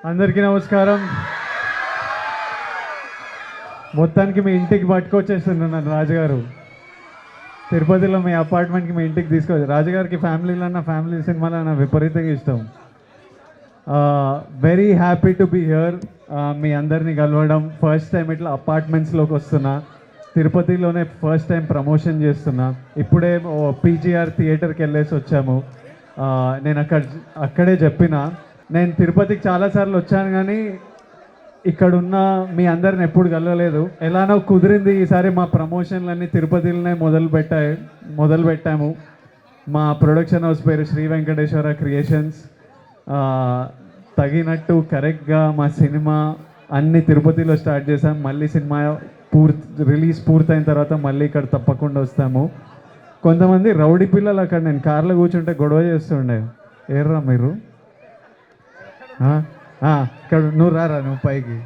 అందరికీ నమస్కారం. మొత్తానికి మీ ఇంటికి పట్టుకొచ్చేస్తున్నాను నన్ను రాజుగారు. తిరుపతిలో మీ అపార్ట్మెంట్కి మీ ఇంటికి తీసుకొచ్చి రాజుగారికి ఫ్యామిలీ సినిమాలన్న విపరీతంగా ఇష్టం. Very happy to be here. మీ అందరినీ కలవడం ఫస్ట్ టైం ఇట్లా అపార్ట్మెంట్స్లోకి వస్తున్నా. తిరుపతిలోనే ఫస్ట్ టైం ప్రమోషన్ చేస్తున్నా. ఇప్పుడే పీజీఆర్ థియేటర్కి వెళ్ళేసి వచ్చాము. నేను అక్కడే చెప్పిన నేను తిరుపతికి చాలాసార్లు వచ్చాను కానీ ఇక్కడున్న మీ అందరిని ఎప్పుడు కలవలేదు. ఎలానో కుదిరింది ఈసారి. మా ప్రమోషన్లన్నీ తిరుపతిలోనే మొదలు పెట్టాము. మా ప్రొడక్షన్ హౌస్ పేరు శ్రీ వెంకటేశ్వర క్రియేషన్స్. తగినట్టు కరెక్ట్గా మా సినిమా అన్ని తిరుపతిలో స్టార్ట్ చేసాం. మళ్ళీ సినిమా రిలీజ్ పూర్తయిన తర్వాత మళ్ళీ ఇక్కడ తప్పకుండా వస్తాము. కొంతమంది రౌడీ పిల్లలు అక్కడ నేను కార్లో కూర్చుంటే గొడవ చేస్తుండే. ఏర్రా మీరు ఇక్కడ నువ్వు నువ్వు పైకి.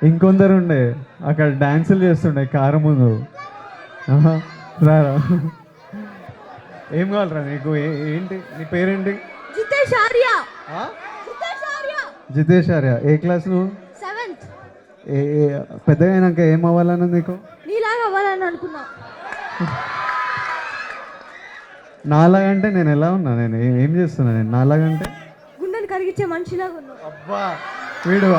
ఇంకొందరు ఉండే అక్కడ డ్యాన్సులు చేస్తుండే కారు ముందు. రారా, ఏం కావాలరా నీకు? ఏంటి నీ పేరేంటి? జితేష్ ఆర్య. ఏ క్లాస్ నువ్వు? 7th. పెద్దగా అయినాక ఏం అవ్వాలని నీకు? నీలాగా అవ్వాలని అనుకున్నా. నాలాగంటే నేను ఎలా ఉన్నా? నేను ఏం చేస్తున్నా? నేను నాలాగంటే గుండెని కరిగించే మనిషిలాగా ఉన్నా. అబ్బా వీడు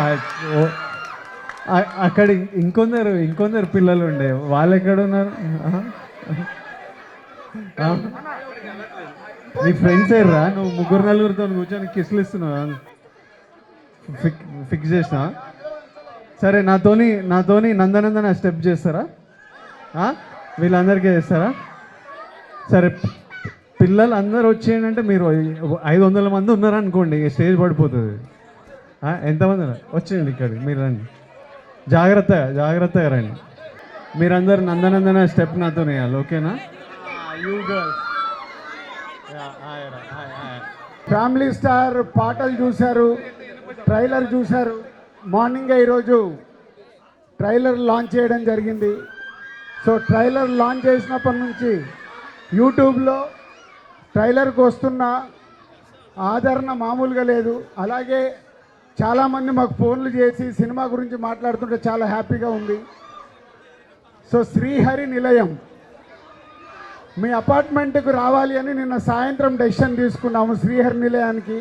అక్కడ ఇంకొందరు పిల్లలు ఉండే. వాళ్ళు ఎక్కడ ఉన్నారు? నీ ఫ్రెండ్స్ ఏర్రా? నువ్వు 3-4 కూర్చొని కిస్లు ఇస్తున్నావు. ఫిక్స్ చేసిన. సరే, నాతోని నందనందన స్టెప్ చేస్తారా? వీళ్ళందరికీ చేస్తారా? సరే, పిల్లలు అందరు వచ్చేయండి. మీరు 500 మంది ఉన్నారనుకోండి, స్టేజ్ పడిపోతుంది. ఎంతమంది వచ్చేయండి ఇక్కడికి. మీరు రండి, జాగ్రత్తగా రండి. మీరందరూ నందనందన స్టెప్ నాతో వేయాలి. ఓకేనా? You girls. ఫ్యామిలీ స్టార్ పాటలు చూశారు, ట్రైలర్ చూశారు. మార్నింగే ఈరోజు ట్రైలర్ లాంచ్ చేయడం జరిగింది. సో ట్రైలర్ లాంచ్ చేసినప్పటి నుంచి యూట్యూబ్లో ట్రైలర్కి వస్తున్న ఆదరణ మామూలుగా లేదు. అలాగే చాలామంది మాకు ఫోన్లు చేసి సినిమా గురించి మాట్లాడుతుంటే చాలా హ్యాపీగా ఉంది. సో శ్రీహరి నిలయం మీ అపార్ట్మెంట్కు రావాలి అని నిన్న సాయంత్రం డెసిషన్ తీసుకున్నాము శ్రీహరి నిలయానికి.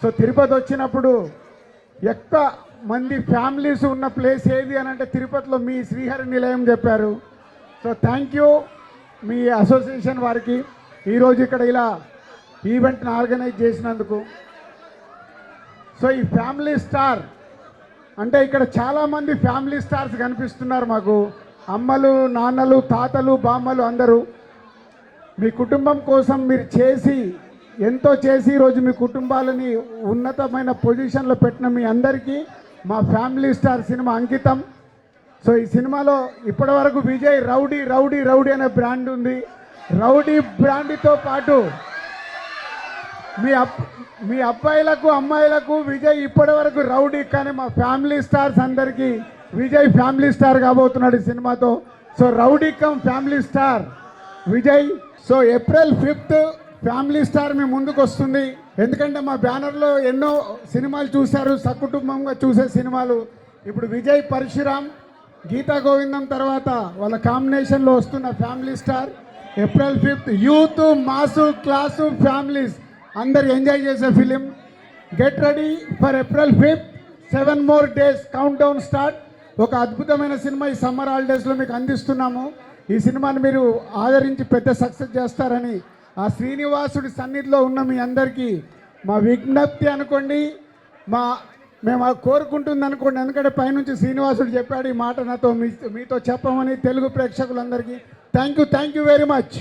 సో తిరుపతి వచ్చినప్పుడు ఎక్కువ మంది ఫ్యామిలీస్ ఉన్న ప్లేస్ ఏది అని అంటే తిరుపతిలో మీ శ్రీహరి నిలయం చెప్పారు. So thank you me association వారికి ఈరోజు ఇక్కడ ఇలా ఈవెంట్ని ఆర్గనైజ్ చేసినందుకు. సో ఈ ఫ్యామిలీ స్టార్ అంటే ఇక్కడ చాలామంది ఫ్యామిలీ స్టార్స్ కనిపిస్తున్నారు మాకు. అమ్మలు, నాన్నలు, తాతలు, బామ్మలు అందరూ మీ కుటుంబం కోసం మీరు ఎంతో చేసి ఈరోజు మీ కుటుంబాలని ఉన్నతమైన పొజిషన్లో పెట్టిన మీ అందరికీ మా ఫ్యామిలీ స్టార్ సినిమా అంకితం. సో ఈ సినిమాలో ఇప్పటివరకు విజయ్ రౌడీ అనే బ్రాండ్ ఉంది. రౌడీ బ్రాండ్తో పాటు మీ అబ్బాయిలకు అమ్మాయిలకు విజయ్ ఇప్పటివరకు రౌడీ. కానీ మా ఫ్యామిలీ స్టార్స్ అందరికీ విజయ్ ఫ్యామిలీ స్టార్ కాబోతున్నాడు ఈ సినిమాతో. So rowdy cum family star Vijay. So April 5th family star మీ ముందుకు వస్తుంది. ఎందుకంటే మా బ్యానర్లో ఎన్నో సినిమాలు చూశారు, సకుటుంబంగా చూసే సినిమాలు. ఇప్పుడు విజయ్ పరశురామ్, గీతా గోవిందం తర్వాత వాళ్ళ కాంబినేషన్లో వస్తున్న family star April 5th. Youth, mass, class, families అందరు ఎంజాయ్ చేసే film. Get ready for April 5th. 7 more days count down start. ఒక అద్భుతమైన సినిమా ఈ సమ్మర్ హాలిడేస్లో మీకు అందిస్తున్నాము. ఈ సినిమాని మీరు ఆదరించి పెద్ద సక్సెస్ చేస్తారని ఆ శ్రీనివాసుడి సన్నిధిలో ఉన్న మీ అందరికీ మా విజ్ఞప్తి అనుకోండి, మేము కోరుకుంటుంది అనుకోండి. ఎందుకంటే పైనుంచి శ్రీనివాసుడు చెప్పాడు ఈ మాట నాతో మీతో చెప్పమని తెలుగు ప్రేక్షకులందరికీ థ్యాంక్ యూ వెరీ మచ్.